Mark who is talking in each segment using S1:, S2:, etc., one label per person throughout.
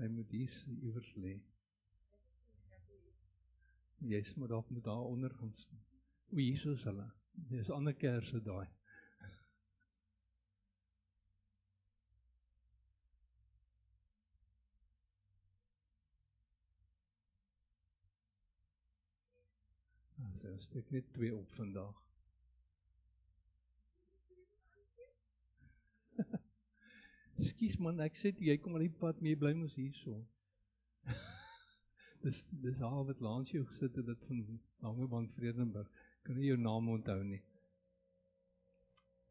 S1: Hy moet hier iewers lê. Jy moet dalk moet daar onder gaan staan. O, hier is hulle. Dis ander kerse daai. So steek net 2 op vandag. Skus man, ek sê jy kom aan die pad, maar jy bly mos hierso. Dis haar wat langs jou gesit het, dit van Langebaan Vredenburg. Kan nie jou naam onthou nie.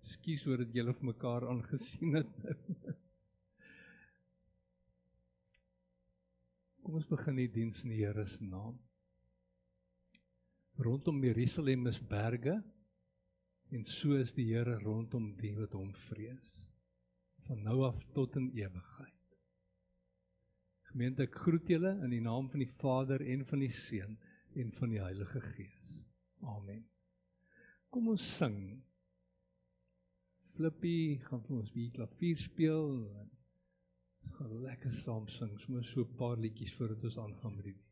S1: Skus oor dat julle vir mekaar aangesien het. Kom ons begin die diens in die Here se naam. Rondom Jerusalem is berge, en so is die Here rondom die wat hom vrees, van nou af tot in ewigheid. Gemeente, ek groet julle in die naam van die Vader en van die Seun en van die Heilige Gees. Amen. Kom ons sing. Flippie gaan vir ons bietjie klavier speel en ons gaan lekker saam sing, soms so 'n paar liedjies voordat ons aangaan met die diens.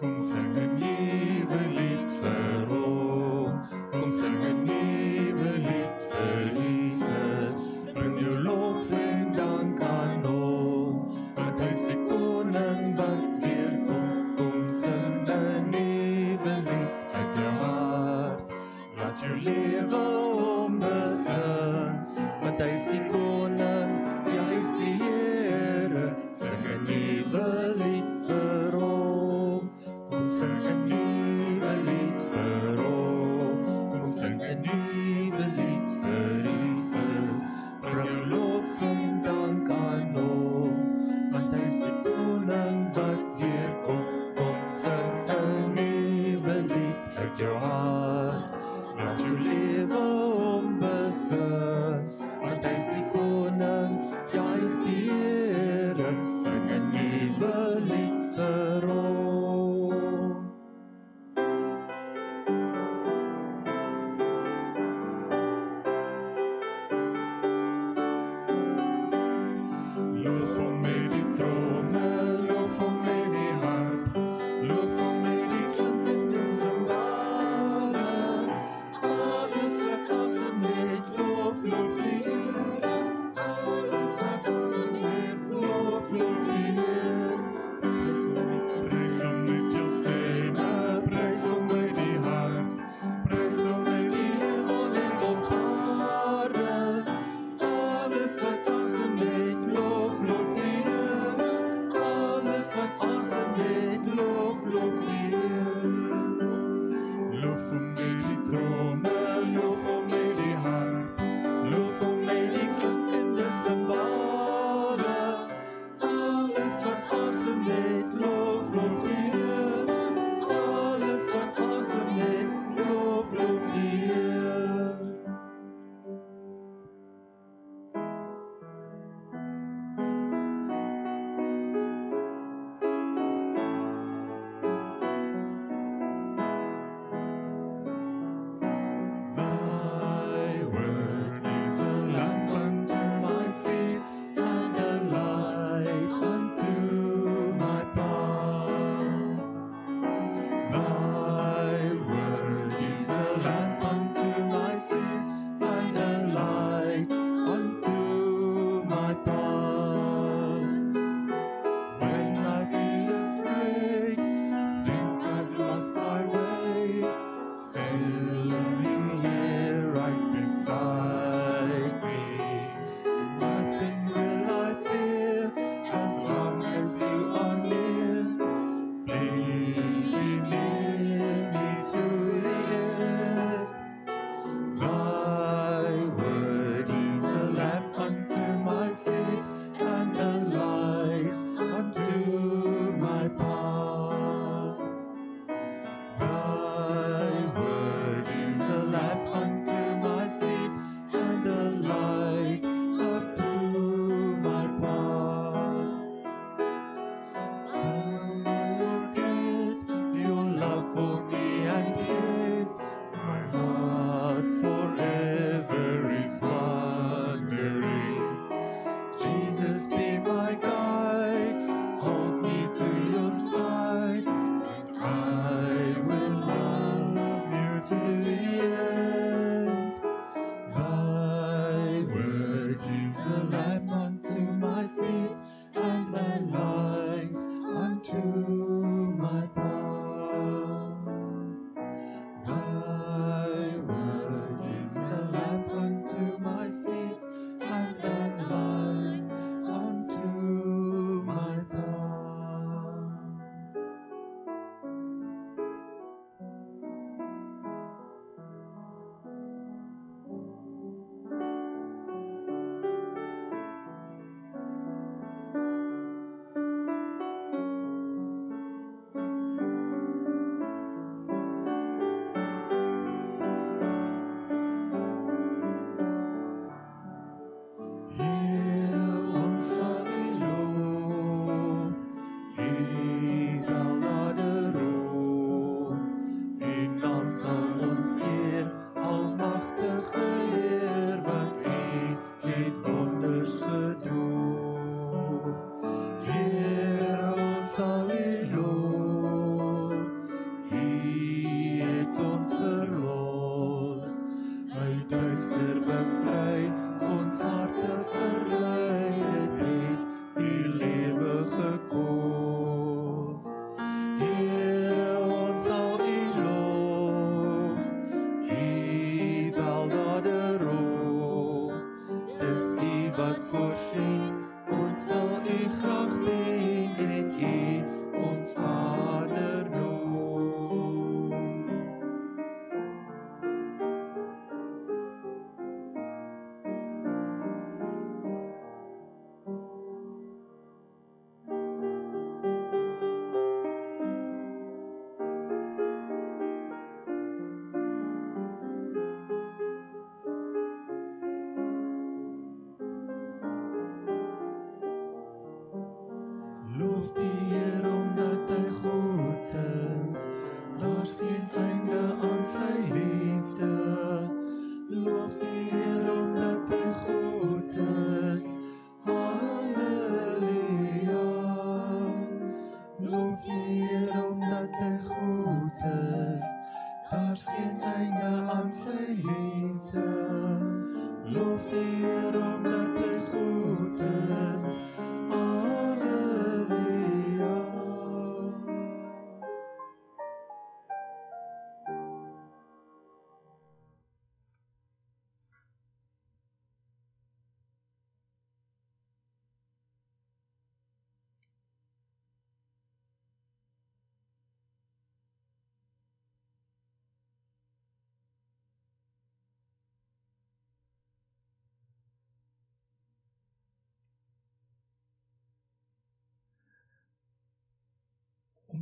S2: Kom sing 'n nuwe lied vir ons, kom sing 'n nuwe lied vir Jesus, bring jou lof en dank aan ons, want hy is die koning wat weer kom, kom sing 'n nuwe lied uit jou hart, laat jou lewe hom besing, want hy is die koning, ja hy is die Here, sing 'n nuwe lied vir ons. Sing 'n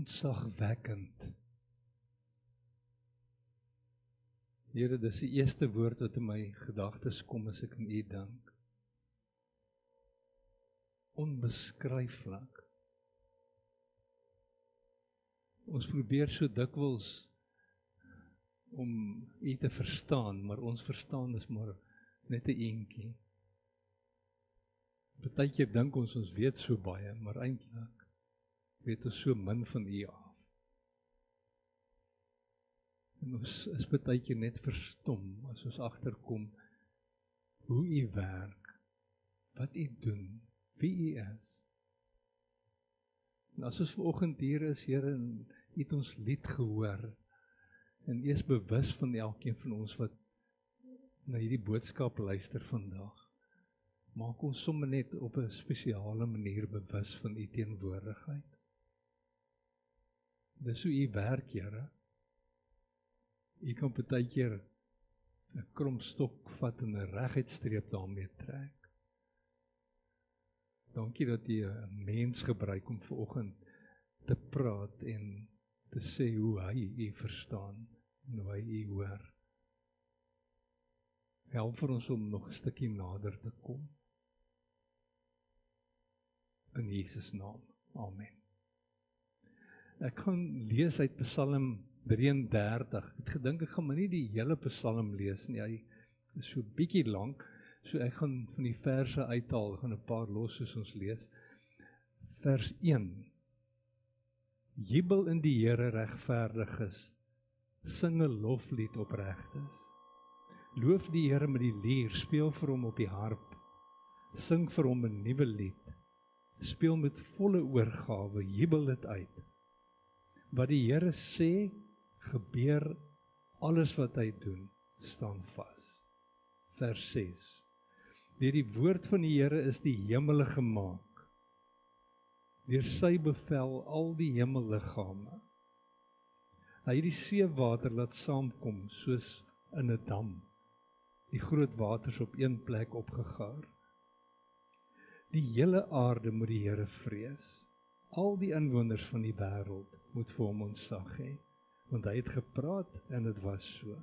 S1: Ontzagwekkend. Here, dis die eerste woord wat in my gedagtes kom as ek aan U dink. Onbeskryflik. Ons probeer so dikwels om U te verstaan, maar ons verstaan is maar net 'n eentjie. Partykeer dink ons weet so baie, maar eintlik weet ons so min van U af. En ons is partykeer net verstom as ons agterkom hoe U werk, wat U doen, wie U is. En as ons vanoggend hier is, Here, en U het ons lied gehoor, en U is bewus van elkeen van ons wat na hierdie boodskap luister vandag, maak ons sommer net op 'n spesiale manier bewus van U teenwoordigheid. Dis hoe U werk, Here. U kan partykeer 'n krom stok vat en 'n reguit streep daarmee trek. Dankie dat U 'n mens gebruik om vanoggend te praat en te sê hoe hy U verstaan en hoe hy U hoor. Help vir ons om nog 'n stukkie nader te kom. In Jesus naam. Amen. Ek gaan lees uit Psalm 33. Ek het gedink ek gaan maar nie die hele Psalm lees nie. Hy is so bietjie lank, so ek gaan van die verse uithaal, gaan 'n paar los soos ons lees. Vers 1. Jubel in die Here regverdiges, sing 'n loflied opregtes. Loof die Here met die lier, speel vir hom op die harp, sing vir hom 'n nuwe lied, speel met volle oorgawe, jubel dit uit. Wat die Here sê, gebeur, alles wat hy doen, staan vas. Vers 6. Deur die woord van die Here is die hemele gemaak, deur sy bevel al die hemelliggame. Hy het die seewater laat saamkom soos in 'n dam, die groot waters op een plek opgegaar. Die hele aarde moet die Here vrees. Al die inwoners van die wêreld moet vir hom ontzag hê, want hy het gepraat en dit was so.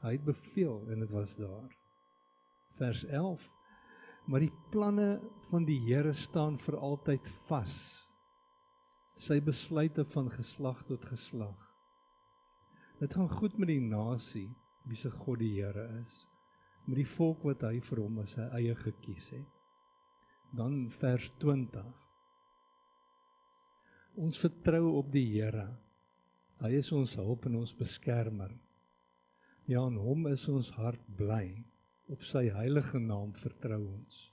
S1: Hy het beveel en dit was daar. Vers 11. Maar die planne van die Here staan vir altyd vas. Sy besluite van geslag tot geslag. Dit gaan goed met die nasie, wie se God die Here is, met die volk wat hy vir hom as sy eie gekies het. Dan vers 20. Ons vertrou op die Here. Hy is ons hulp en ons beskermer. Ja, in hom is ons hart bly. Op sy heilige naam vertrou ons.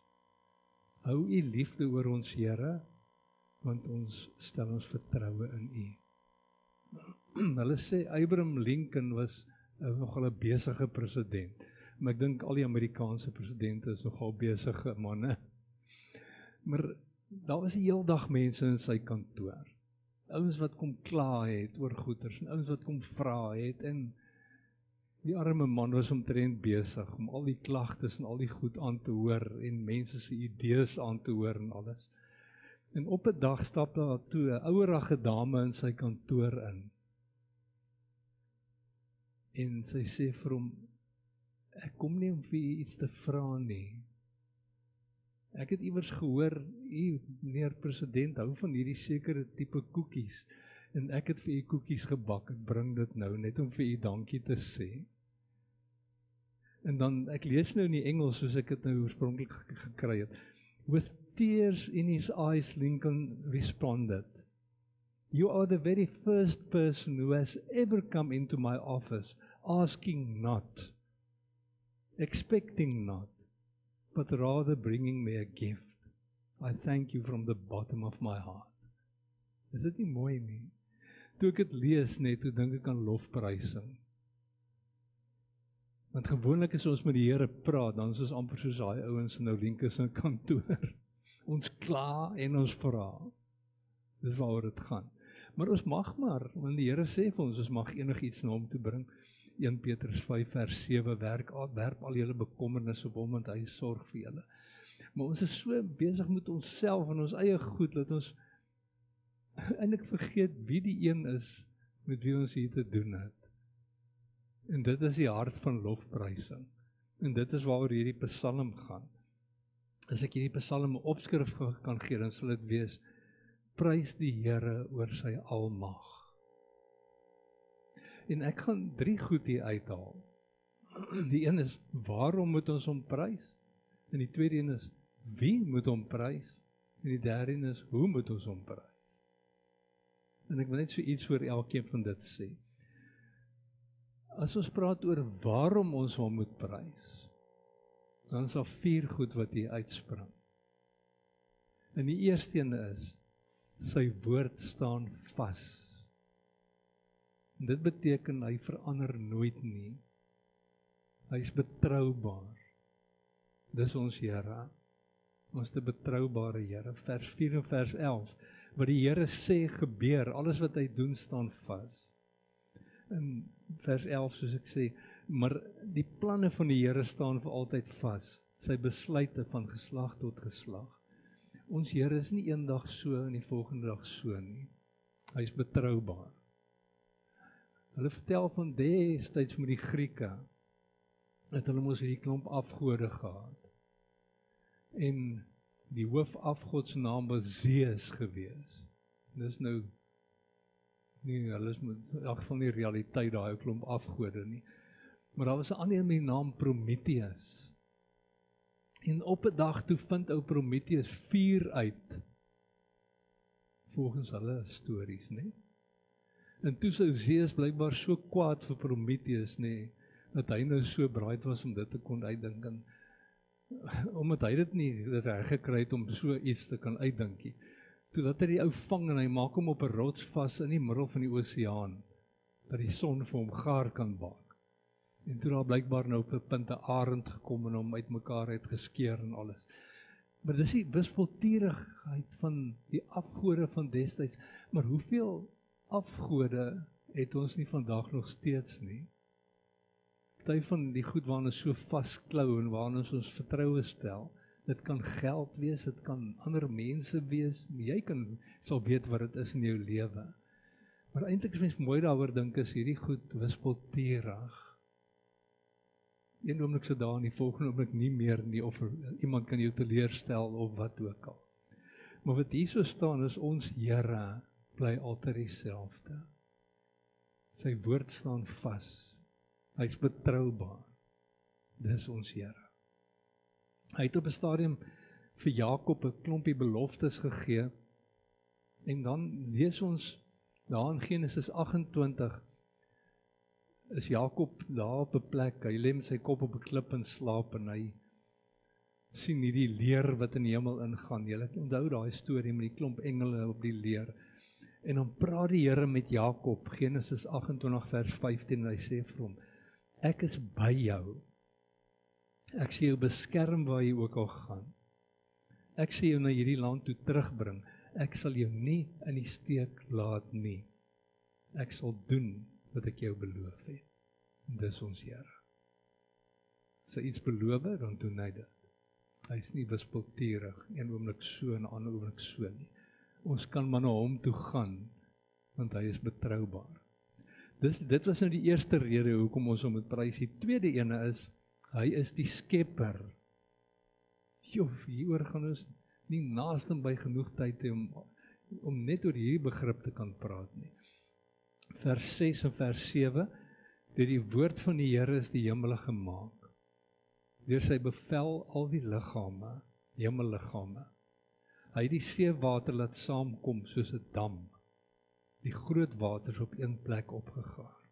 S1: Hou U liefde oor ons, Here, want ons stel ons vertroue in U. Hulle sê Abraham Lincoln was nogal 'n besige president, maar ek dink al die Amerikaanse presidente is nogal besige manne. Maar daar was 'n heeldag mense in sy kantoor. Ouens wat kom kla het oor goeders, en ouens wat kom vra het, en die arme man was omtrent besig om al die klagtes en al die goed aan te hoor, en mense se idees aan te hoor en alles. En op 'n dag stap daar toe 'n ouerige dame in sy kantoor in. En sy sê vir hom, ek kom nie om vir u iets te vra nie. Ek het iewers gehoor, u, meneer president, hou van hierdie sekere tipe koekies, en ek het vir u koekies gebak, ek bring dit nou, net om vir u dankie te sê. En dan, ek lees nou in die Engels, soos ek het nou oorspronklik gekry het. With tears in his eyes, Lincoln responded, "You are the very first person who has ever come into my office, asking not, expecting not, but rather bringing me a gift. I thank you from the bottom of my heart." Is dit nie mooi nie? Toe ek het lees net, toe dink ek aan lofprysing. Want gewoonlik as ons met die Here praat, dan is ons amper soos daai ouens in nou Lincoln se kantoor. Ons kla en ons vra. Dis waaroor dit gaan. Maar ons mag maar, want die Here sê vir ons mag enigiets na hom toe bring. 1 Petrus 5 vers 7, werp al julle bekommernis op hom, want hy sorg vir julle. Maar ons is so besig met onsself en ons eie goed, dat ons En ek vergeet wie die een is met wie ons hier te doen het. En dit is die hart van lofprysing. En dit is waaroor hierdie psalm gaan. As ek hierdie psalm 'n opskrif kan gee, dan sal dit wees: prys die Here oor sy almag. En ek gaan 3 goed hier uithaal. Die een is, waarom moet ons hom prys? En die tweede een is, wie moet hom prys? En die derde een is, hoe moet ons hom prys? En ek wil net so iets oor elkeen van dit sê. As ons praat oor waarom ons hom moet prys, dan is daar 4 goed wat hier uitspring. En die eerste een is, sy woord staan vas. En dit beteken hy verander nooit nie. Hy is betroubaar. Dis ons Here. Ons is 'n betroubare Here. Vers 4 en vers 11. Wat die Here sê gebeur, alles wat hy doen staan vas. In vers 11 soos ek sê, maar die planne van die Here staan vir altyd vas. Sy besluite van geslag tot geslag. Ons Here is nie eendag so en die volgende dag so nie. Hy is betroubaar. Hulle vertel van destyds met die Grieke, dat hulle mos hierdie klomp afgode gehad. En die hoofafgod se naam was Zeus gewees. Dis nou nie, hulle is in elk geval nie realiteit daai klomp afgode nie. Maar daar was 'n ander met die naam Prometheus. En op 'n dag toe vind ou Prometheus vuur uit. Volgens hulle stories, né? En toe sou Zeus blykbaar so kwaad vir Prometheus, né, dat hy nou so braai was om dit te kon uitdink. En omdat hy dit nie reg gekry het om so iets te kan uitdinkie. Toe laat hy die ou vang en hy maak hom op 'n rots vas in die middel van die oseaan, dat die son vir hom gaar kan bak. En toe daar blykbaar nou op 'n punt 'n arend gekom en hom uitmekaar het geskeur en alles. Maar dis die wispelturigheid van die afgode van destyds. Maar hoeveel afgode het ons nie vandag nog steeds nie? Party van die goed waarna ons so vasklou en waarna ons vertroue stel, dit kan geld wees, dit kan ander mense wees, jy sal weet wat dit is in jou lewe. Maar eintlik as mens mooi daaroor dink, is hierdie goed wispelturig. Een oomblik sit daar en die volgende oomblik nie meer nie, of iemand kan jou teleurstel of wat ook al. Maar wat hier so staan is, ons Here bly altyd dieselfde. Sy woord staan vas. Hy is betroubaar. Dis ons Here. Hy het op 'n stadium vir Jakob 'n klompie beloftes gegee. En dan lees ons daar in Genesis 28 is Jakob daar op 'n plek, hy lê met sy kop op 'n klip en slaap en hy sien hierdie leer wat in die hemel ingaan. Julle onthou daai storie met die klomp engele op die leer. En dan praat die Here met Jakob, Genesis 28 vers 15, en hy sê vir hom: ek is by jou. Ek sê jou beskerm waar jy ook al gaan. Ek sê jou na hierdie land toe terugbring. Ek sal jou nie in die steek laat nie. Ek sal doen wat ek jou beloof het. En dis ons Here. As hy iets beloof, dan doen hy dit. Hy is nie wispelturig, een oomblik so en 'n ander oomblik so nie. Ons kan maar na hom toe gaan, want hy is betroubaar. Dit was nou die eerste rede hoekom ons hom moet prys. Die tweede ene is, hy is die skepper. Hieroor gaan ons nie naaste by genoeg tyd hê om net oor hierdie begrip te kan praat nie. Vers 6 en vers 7, deur die woord van die Here is die hemele gemaak. Deur sy bevel al die liggame, hemelliggame. Hy het die seewater laat saamkom soos 'n dam. Die groot waters op een plek opgegaar.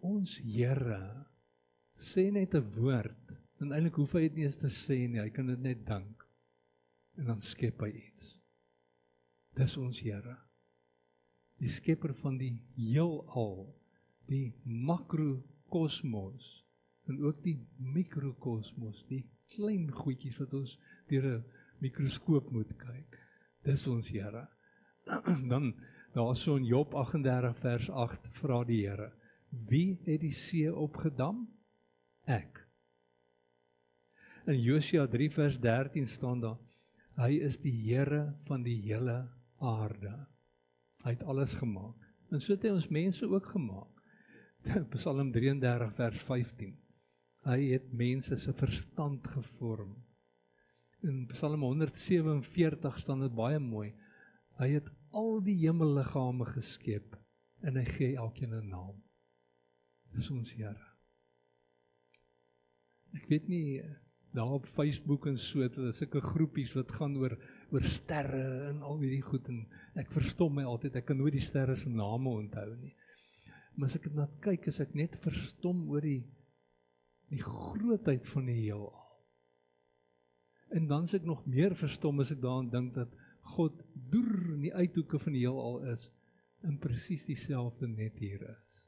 S1: Ons Here sê net 'n woord, en eintlik hoef hy dit nie eens te sê nie, hy kan dit net dink. En dan skep hy iets. Dis ons Here. Die skepper van die heelal, die makrokosmos, en ook die mikrokosmos, die klein goedjies wat ons deur 'n mikroskoop moet kyk. Dis ons Here. Dan daar so in Job 38 vers 8 vra die Here: wie het die see opgedam? Ek. In Josua 3 vers 13 staan daar: hy is die Here van die hele aarde. Hy het alles gemaak. En so het hy ons mense ook gemaak. Psalm 33 vers 15. Hy het mense se verstand gevorm. In Psalm 147 staan dit baie mooi. Hy het al die hemelliggame geskep en hy gee elkeen 'n naam. Dis ons Here. Ek weet nie, daar op Facebook en so, hulle sulke groepies wat gaan oor sterre en al hierdie goed, en ek verstom my altyd, ek kan nooit die sterre se name onthou nie. Maar as ek dit na kyk, is ek net verstom oor die grootheid van die heelal. En dan is ek nog meer verstom as ek daaraan dink dat God deur in die uithoeke van die heelal is en presies dieselfde net hier is.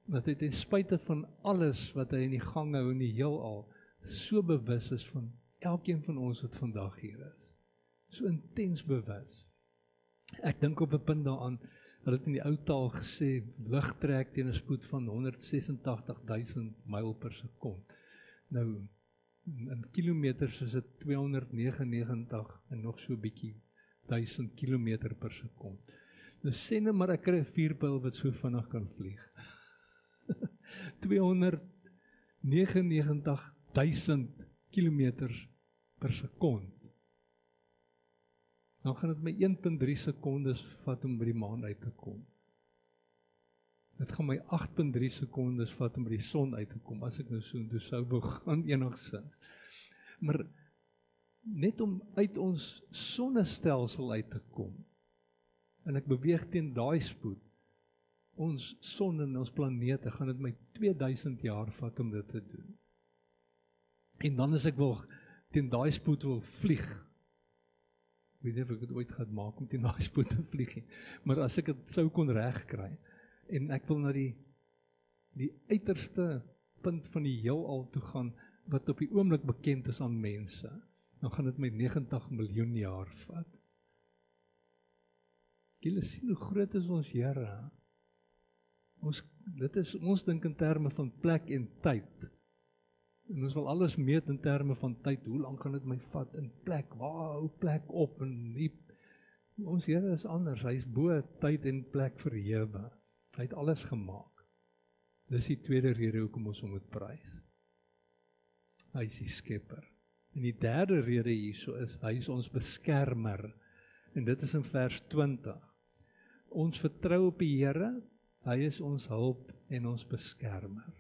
S1: Dat hy ten spyte van alles wat hy in die gang hou in die heelal, so bewus is van elkeen van ons wat vandag hier is. So intens bewus. Ek dink op 'n punt daaraan, hulle het in die ou taal gesê, lig trek teen 'n spoed van 186.000 myl per sekond. Nou, in kilometers is dit 299 en nog so 'n bietjie 1000 kilometer per sekond. Nou sê net maar ek kry 'n vuurpyl wat so vinnig kan vlieg. 299.000 kilometers per sekond. Dan gaan dit my 1.3 sekondes vat om by die maan uit te kom. Dit gaan my 8.3 sekondes vat om by die son uit te kom, as ek nou so intoe sou wou gaan enigsins. Maar net om uit ons sonnestelsel uit te kom, en ek beweeg teen daai spoed, ons son en ons planete, gaan dit my 2000 jaar vat om dit te doen. En dan as ek wil teen daai spoed wil vlieg, ek weet nie of ek dit ooit gaan maak om teen daai spoed te vlieg nie, maar as ek dit sou kon regkry, en ek wil na die uiterste punt van die heelal toe gaan, wat op die oomblik bekend is aan mense, dan gaan dit my 90 miljoen jaar vat. Julle sien hoe groot is ons Here. Ons dink in terme van plek en tyd. En ons wil alles meet in terme van tyd. Hoe lank gaan dit my vat in plek? Waar hou plek op? En ons Here is anders. Hy is bo tyd en plek verhewe. Hy het alles gemaak. Dis die tweede rede hoekom ons hom moet prys. Hy is die skepper. En die derde rede hierso is, hy is ons beskermer. En dit is in vers 20. Ons vertrou op die Here, hy is ons hulp en ons beskermer.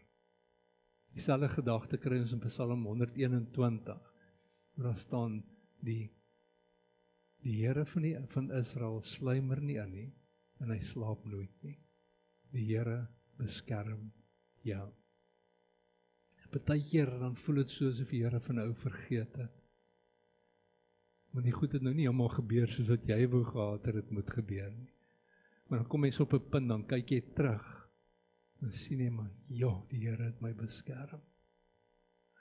S1: Dieselfde gedagte kry ons in Psalm 121. Daar staan die Here van Israel sluimer nie in nie, en hy slaap nooit nie. Die Here beskerm jou. Partykeer dan voel dit so asof die Here van ou vergeet het. Want die goed het nou nie helemaal gebeur soos wat jy wou gehad het, dit moet gebeur nie. Maar dan kom jy op 'n punt, dan kyk jy terug, dan sien jy maar, ja, die Here het my beskerm.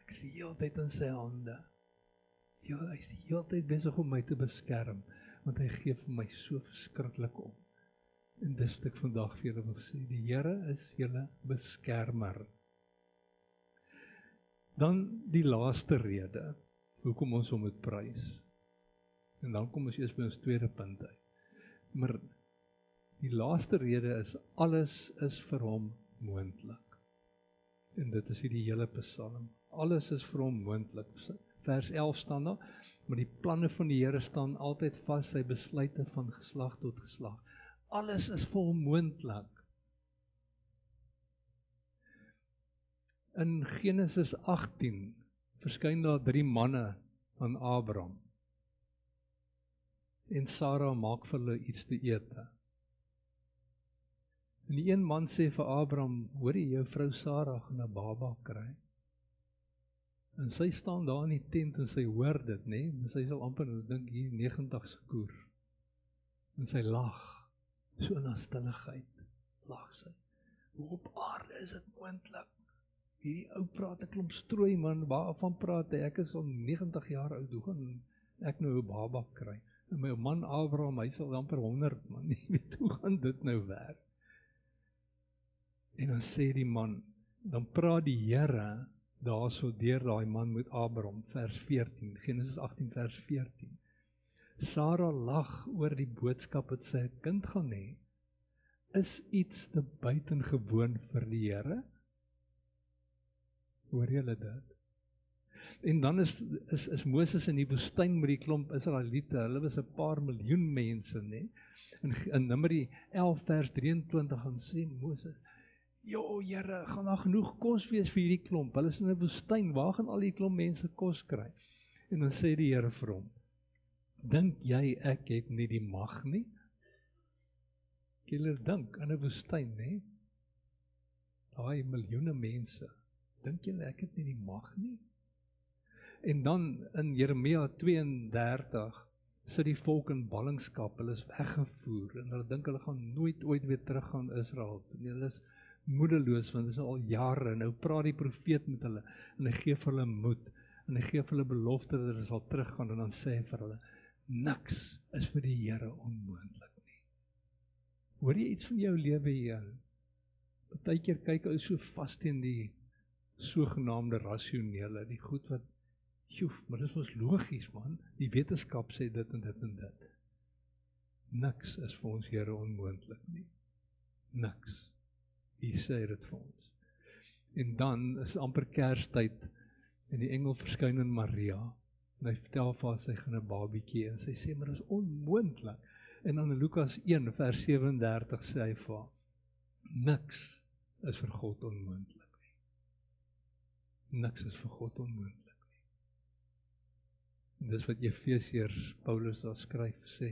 S1: Ek is die hele tyd in sy hande. Ja, hy is die hele tyd besig om my te beskerm, want hy gee vir my so verskriklik om. En dis wat ek vandag vir julle wil sê, die Here is julle beskermer. Dan die laaste rede, hoekom ons hom moet prys. En dan kom ons eers by ons tweede punt uit. Maar die laaste rede is, alles is vir hom moontlik. En dit is hier die hele Psalm. Alles is vir hom moontlik. Vers 11 staan daar, maar die planne van die Here staan altyd vas, sy besluite van geslag tot geslag. Alles is vir hom moontlik. In Genesis 18 verskyn daar 3 manne aan Abraham. En Sarah maak vir hulle iets te eet. En die een man sê vir Abraham, hoor jy, jou vrou Sarah gaan 'n baba kry. En sy staan daar in die tent en sy hoor dit, nee, en sy sal amper, ek dink hier 90 se koer. En sy lag, so in haar stilligheid, lag sy. Hoe op aarde is dit moontlik? Hierdie ou praat 'n klomp strooi, man, waarvan praat hy? Ek is al 90 jaar oud, hoe gaan ek nou 'n baba kry? En my man Abraham, hy sal amper 100, man, jy weet, hoe gaan dit nou werk? En dan sê die man, dan praat die Here daar so deur daai man met Abraham, vers 14, Genesis 18 vers 14. Sarah lag oor die boodskap dat sy 'n kind gaan hê. Is iets te buitengewoon vir die Here? Hoor julle dit? En dan is Moses in die woestyn met die klomp Israeliete, hulle was 'n paar miljoen mense, nê? In Numeri 11 vers 23 gaan sê Moses, "Jo Here, gaan daar genoeg kos wees vir hierdie klomp? Hulle is in 'n woestyn, waar gaan al die klomp mense kos kry?" En dan sê die Here vir hom, "Dink jy ek het nie die mag nie?" Julle dink in 'n woestyn, nê? Daai miljoene mense, dink julle ek het nie die mag nie? En dan in Jeremia 32 sit die volk in ballingskap, hulle is weggevoer en hulle dink hulle gaan nooit ooit weer terug gaan Israel toe. Hulle is moedeloos want dit is al jare. Nou praat die profeet met hulle en hy gee vir hulle moed en hy gee vir hulle belofte dat hulle sal teruggaan en dan sê hy vir hulle, niks is vir die Here onmoontlik nie. Hoor jy iets van jou lewe hier? Partykeer kyk ou so vas teen die sogenaamde rasionele, die goed wat maar dis ons logies man, die wetenskap sê dit en dit en dit. Niks is vir ons Here onmoontlik nie. Niks. Hy sê dit vir ons. En dan is amper Kerstyd en die engel verskyn in Maria en hy vertel vir haar sy gaan 'n babietjie en sy sê maar dit is onmoontlik. En dan in Lukas 1 vers 37 sê hy vir haar, niks is vir God onmoontlik nie. Niks is vir God onmoontlik. En dis wat Efesiërs Paulus daar skryf, sê,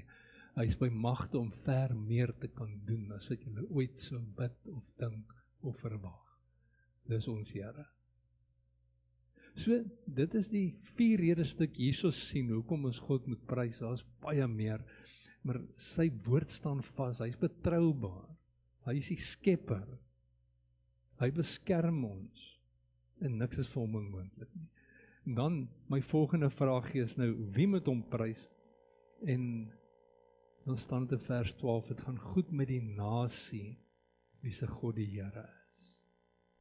S1: hy is by magte om ver meer te kan doen, as wat julle ooit sou bid of dink of verwag. Dis ons Here. So, dit is die 4 redes wat ek hierso sien, hoekom ons God moet prys, daar is baie meer, maar sy woord staan vas, hy is betroubaar, hy is die skepper, hy beskerm ons, en niks is vir hom onmoontlik nie. En dan, my volgende vraagie is nou, wie moet hom prys? En dan staan dit in vers 12, het gaan goed met die nasie, wie se God die Here is.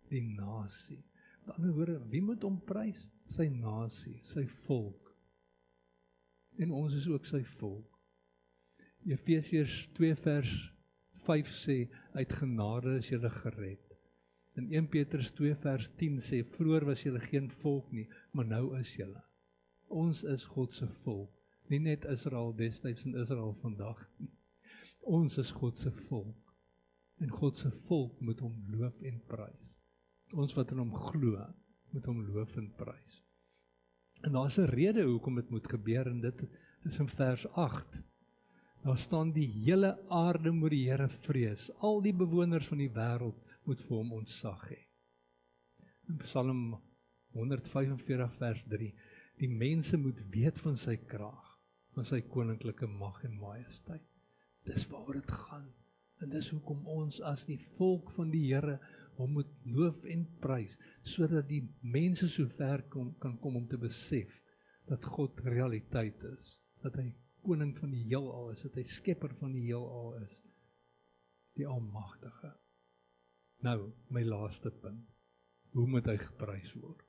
S1: Die nasie. Met ander woorde, wie moet hom prys? Sy nasie, sy volk. En ons is ook sy volk. Efesiërs 2 vers 5 sê, uit genade is julle gered. En 1 Petrus 2 vers 10 sê, vroeër was julle geen volk nie, maar nou is julle. Ons is God se volk, nie net Israel destyds en Israel vandag nie. Ons is God se volk, en God se volk moet hom loof en prys. Ons wat in hom glo, moet hom loof en prys. En daar is 'n rede hoekom dit moet gebeur, en dit is in vers 8. Daar staan, die hele aarde moet die Here vrees, al die bewoners van die wêreld moet vir hom ontzag hê. In Psalm 145 vers 3, die mense moet weet van sy krag, van sy koninklike mag en majesteit. Dis waaroor dit gaan, en dis hoekom ons as die volk van die Here hom moet loof en prys, sodat die mense so ver kan kom om te besef, dat God realiteit is, dat hy koning van die heelal is, dat hy skepper van die heelal is, die almagtige. Nou, my laaste punt, hoe moet hy geprys word?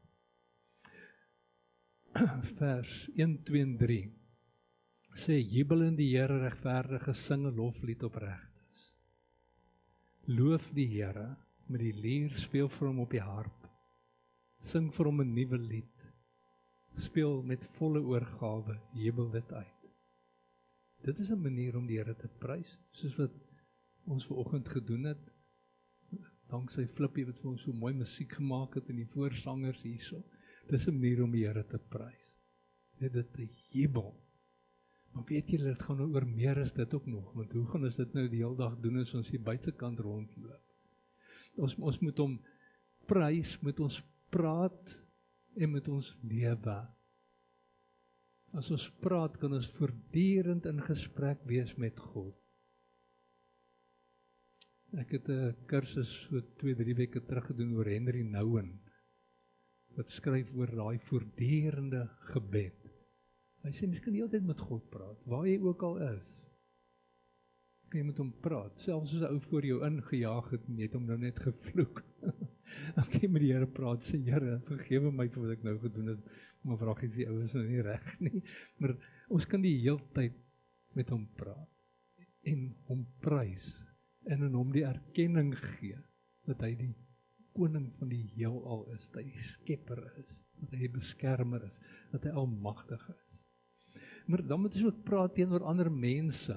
S1: Vers 1, 2 en 3, sê, jubel in die Here, regverdige, sing 'n loflied oprechtes. Loof die Here, met die lier, speel vir hom op die harp, sing vir hom 'n nuwe lied, speel met volle oorgawe, jubel dit uit. Dit is 'n manier om die Here te prys, soos wat ons vanoggend gedoen het, danksy Flippie wat vir ons so mooi musiek gemaak het en die voorsangers hierso. Dit is 'n manier om die Here te prys. Dit te jubel. Maar weet julle, dit gaan nou oor meer as dit ook nog, want hoe gaan ons dit nou die hele dag doen as ons hier buitekant rondloop? Ons moet hom prys, met ons praat en met ons lewe. As ons praat, kan ons voortdurend in gesprek wees met God. Ek het 'n kursus so 2-3 weke terug gedoen oor Henry Nouwen, wat skryf oor daai voortdurende gebed. Hy sê, mens kan die hele tyd met God praat, waar jy ook al is. Kan jy met hom praat, selfs as 'n ou voor jou ingejaag het, en jy het hom nou net gevloek. Dan kan jy met die Here praat, sê, Here, vergewe my vir wat ek nou gedoen het, maar vraag jy die ou is nou nie reg nie. Maar ons kan die hele tyd met hom praat en hom prys en in hom die erkenning gee dat hy die koning van die heelal is, dat hy die skepper is, dat hy die beskermer is, dat hy almagtig is. Maar dan moet ons ook praat teenoor ander mense.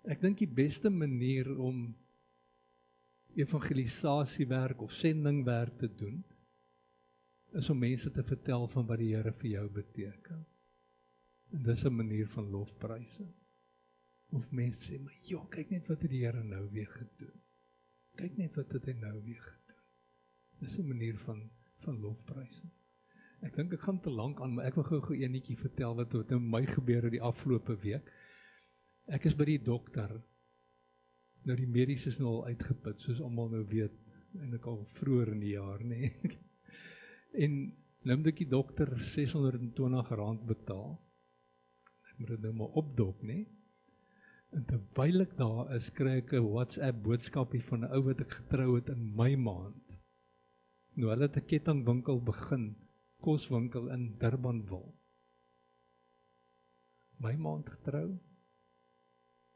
S1: Ek dink die beste manier om evangelisasiewerk of sendingwerk te doen, is om mense te vertel van wat die Here vir jou beteken. En dis 'n manier van lofprysing. Of mense sê, maar ja, kyk net wat het die Here nou weer gedoen. Kyk net wat het hy nou weer gedoen. Dis 'n manier van lofprysing. Ek dink ek gaan te lank aan, maar ek wil gou enetjie vertel wat met my gebeur het die afgelope week. Ek is by die dokter. Nou die medies is nou al uitgeput, soos almal nou weet, en ek al vroeër in die jaar, nee. En nou moet ek die dokter R620 betaal. Ek moet dit nou maar opdop, nee. En terwyl ek daar is, kry ek 'n WhatsApp boodskapie van 'n ou wat ek getrou het in my maand. Nou hulle het 'n kettingwinkel begin, koswinkel in Durbanville. My maand getrou.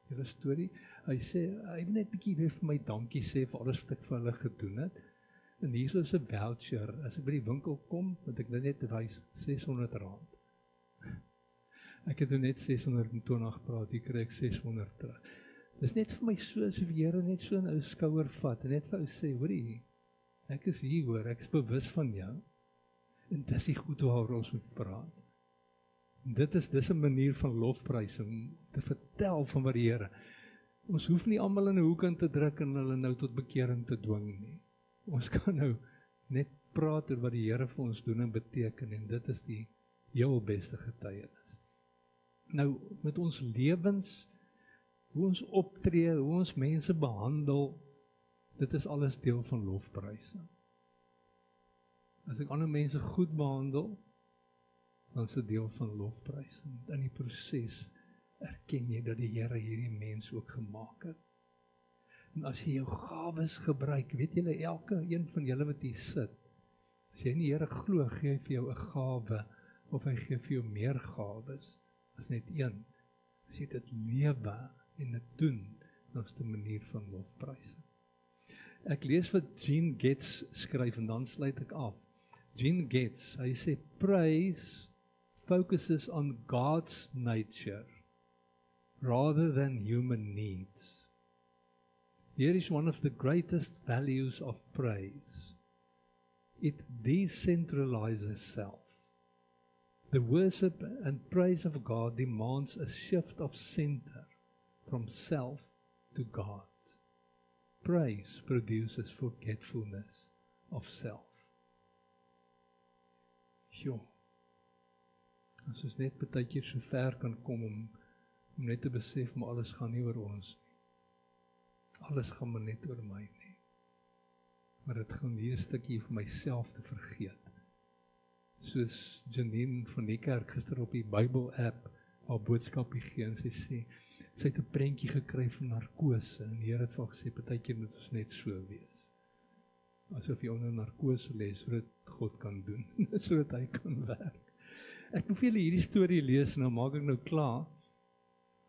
S1: Julle storie. Hy sê, hy wil net bietjie weer vir my dankie sê vir alles wat ek vir hulle gedoen het. En hier is 'n voucher. As ek by die winkel kom, moet ek net wys R600. Ek het net 620 praat, hier kry ek 600. Dis net vir my so, asof die Here net so 'n ou skouer vat, en net vir ou sê, hoorie, ek is hier hoor, ek is bewus van jou, en dis die goed waaroor ons moet praat. En dis 'n manier van lofprysing, om te vertel van wat die Here. Ons hoef nie almal in 'n hoek in te druk en hulle nou tot bekering te dwing nie. Ons kan nou net praat oor wat die Here vir ons doen en beteken, en dit is die heel beste getuienis. Nou, met ons lewens, hoe ons optree, hoe ons mense behandel, dit is alles deel van lofprysing. As ek ander mense goed behandel, dan is dit deel van lofprysing. In die proses erken jy dat die Here hierdie mens ook gemaak het. En as jy jou gawes gebruik, weet julle, elke een van julle wat hier sit, as jy in die Here glo, gee hy vir jou 'n gawe, of hy gee vir jou meer gawes, as net een. As jy dit lewe en dit doen, dan is dit 'n manier van lofprysing. Ek lees wat Gene Getz skryf, en dan sluit ek af. Gene Getz, hy sê, praise focuses on God's nature, rather than human needs. Here is one of the greatest values of praise. It decentralizes self. The worship and praise of God demands a shift of center from self to God. Praise produces forgetfulness of self. Jo, as ons net partykeer so ver kan kom om net te besef, maar alles gaan nie oor ons nie. Alles gaan maar net oor my nie. Maar dit gaan hier 'n stukkie vir myself te vergeet. Soos Janine van die kerk gister op die Bybel-app haar boodskapie gee, en sy sê, sy het 'n prentjie gekry van narkose, en die Here het vir haar gesê, partykeer moet ons net so wees. Asof jy onder narkose lê, sodat God kan doen, sodat hy kan werk. Ek moet vir julle hierdie storie lees, en nou maak ek nou klaar,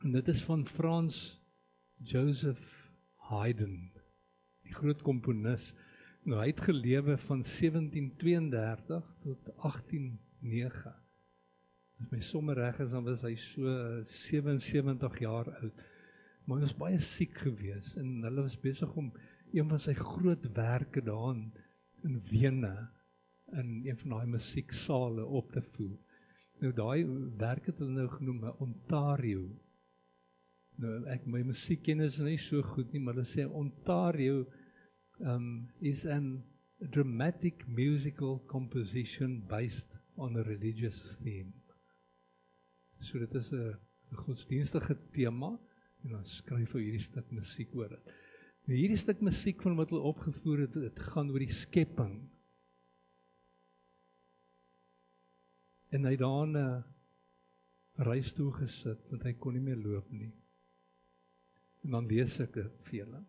S1: en dit is van Franz Joseph Haydn, die groot komponis. Nou, hy het gelewe van 1732 tot 1809. As my somme reg is, dan was hy so 77 jaar oud. Maar hy was baie siek gewees, en hulle was besig om een van sy groot werke daar in Wene, in een van daai musieksale op te voer. Nou, daai werk het hulle nou genoem Ontario. Nou, my musiekkennis is nie so goed nie, maar hulle sê Ontario is a dramatic musical composition based on a religious theme. So dit is 'n godsdienstige tema, en dan skryf hy hierdie stuk musiek oor dit. Nou, hierdie stuk musiek van wat hulle opgevoer het, het gaan oor die skepping. En hy daar in 'n reistoel gesit, want hy kon nie meer loop nie. En dan lees ek dit vir julle.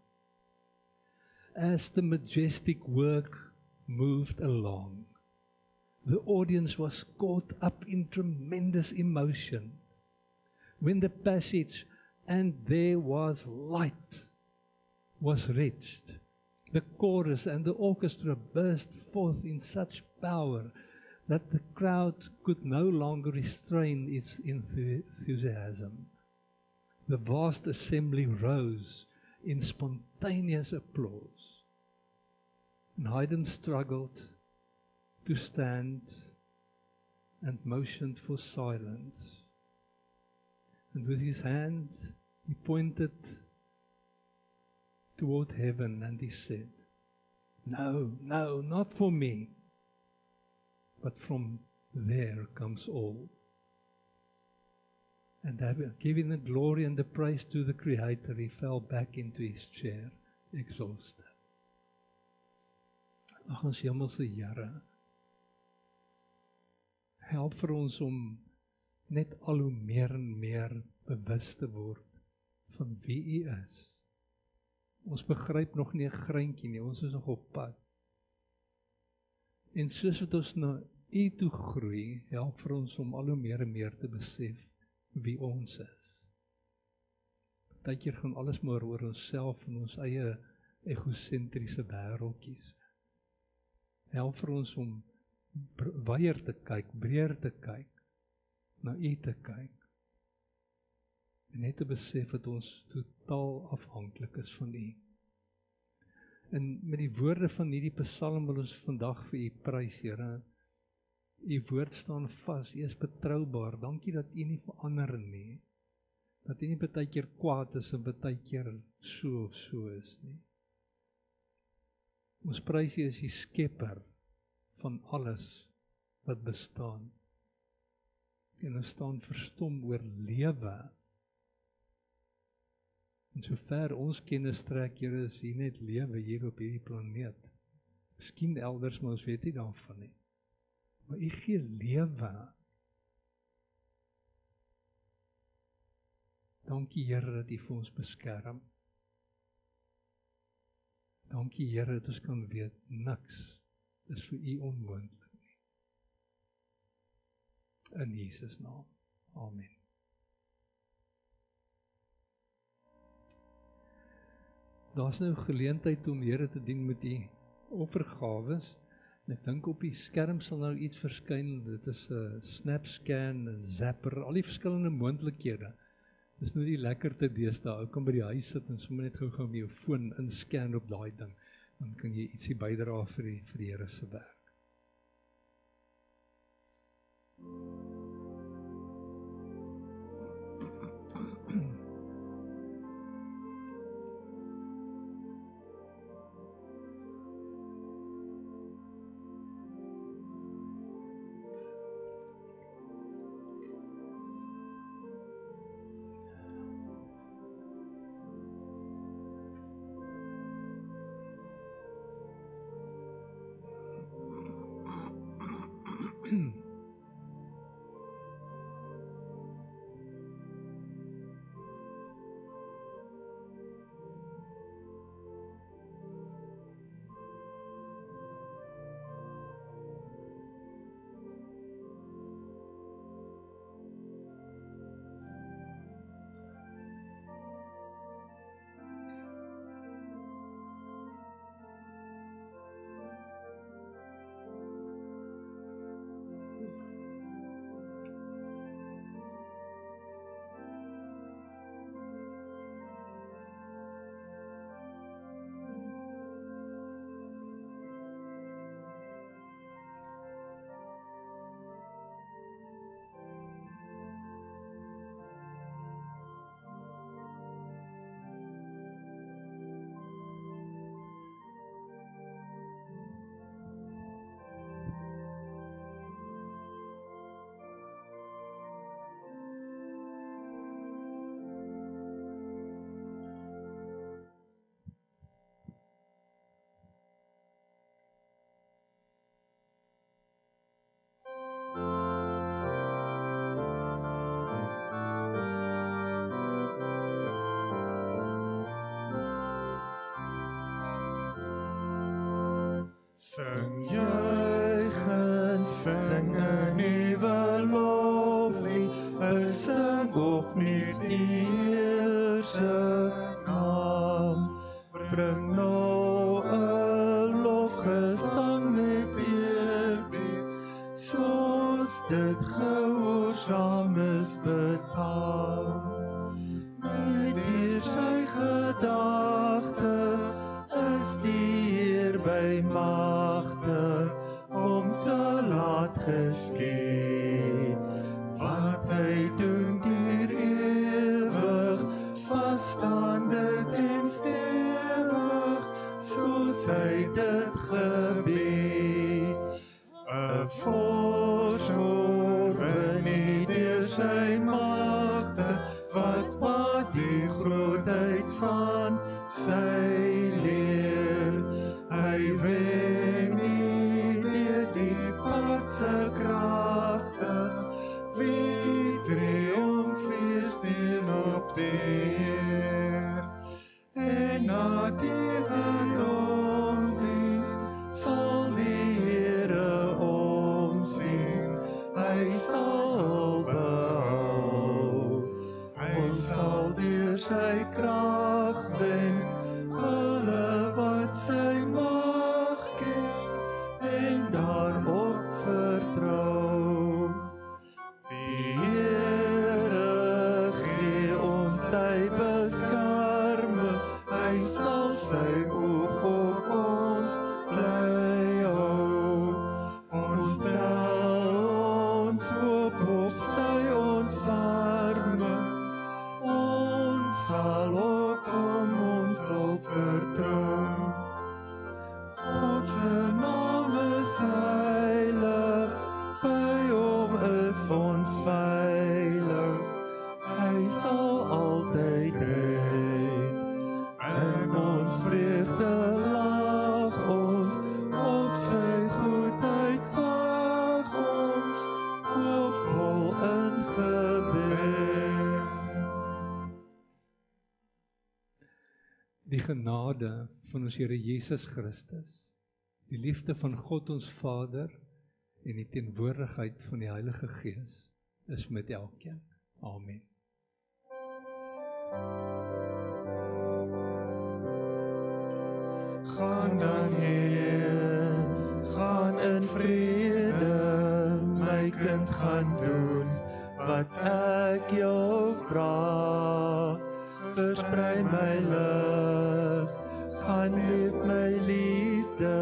S1: As the majestic work moved along, The audience was caught up in tremendous emotion when the passage, "and there was light," was reached. The chorus and the orchestra burst forth in such power that the crowd could no longer restrain its enthusiasm. The vast assembly rose in spontaneous applause. And Haydn struggled to stand and motioned for silence. And with his hand, he pointed toward heaven and he said, "No, no, not for me, but from there comes all." And giving the glory and the praise to the Creator, he fell back into his chair, exhausted. Ag ons hemelse Here, help vir ons om net al hoe meer en meer bewus te word van wie U is. Ons begryp nog nie 'n greintjie nie, ons is nog op pad. En soos wat ons na U toe groei, help vir ons om al hoe meer en meer te besef wie ons is. Partykeer gaan alles maar oor onsself en ons eie egosentriese wêreldjies. Help vir ons om wyeer te kyk, breër te kyk, na U te kyk. En net te besef dat ons totaal afhanklik is van U. En met die woorde van hierdie psalm wil ons vandag vir U prys, Here. U woord staan vas, U is betroubaar. Dankie dat U nie verander nie. Dat U nie partykeer kwaad is en partykeer so of so is nie. Ons prys U as die skepper van alles wat bestaan. En ons staan verstom oor lewe. En sover ons kennis trek, Here, is hier net lewe hier op hierdie planeet. Miskien elders, maar ons weet nie daarvan nie. Maar U gee lewe. Dankie, Here, dat U vir ons beskerm. Dankie, Here, dat ons kan weet, niks is vir U onmoontlik nie. In Jesus naam. Amen. Daar's nou geleentheid om Here te dien met die offergawes. En ek dink op die skerm sal nou iets verskyn. Dit is 'n SnapScan, 'n Zapper, al die verskillende moontlikhede. Dis nou die lekkerte deesdae. Ou kan by die huis sit en sommer net gou-gou met jou foon inscan op daai ding. Dan kan jy ietsie bydra vir die Here se werk.
S2: Sing juichend, Sing 'n nuwe loflied, sing opnuut die Heer se naam. Bring nou 'n lofgesang met eerbied, soos dit gehoorsaam is betaam. Met deur sy gedagte is die Heer by magte om te laat geskied. Wat hy doen deur ewig, vasstaan dit en stewig, soos hy dit gebied. 'n Voorsorge nie deur sy magte, wat die grootheid van sy leer. Hy wen nie deur die aardse kragte, wie triomfeer op die Heer. En na die wat omdien, sal die Heere omsien, hy sal behou. Hy sal deur sy krag wen, alle wat sy mag ken, en daarop vertrou. Die Heere gee ons sy beskerming, hy sal sy oog op ons bly hou. Ons stel ons hoop op sy ontferming, ons sal op hom ons sal vertrou. God se naam is heilig, by hom is ons veilig, hy sal altyd red. In ons vreugde lag ons, op sy goedheid wag ons, hoopvol in gebed.
S1: Die genade van ons Here Jesus Christus, die liefde van God ons Vader en die teenwoordigheid van die Heilige Gees is met elkeen. Amen.
S2: Gaan dan heen, gaan in vrede, my kind, gaan doen wat ek jou vra. Versprei my lig, gaan leef my liefde,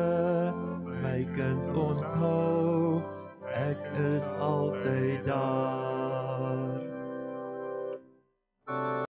S2: my kind, onthou, ek is altyd daar.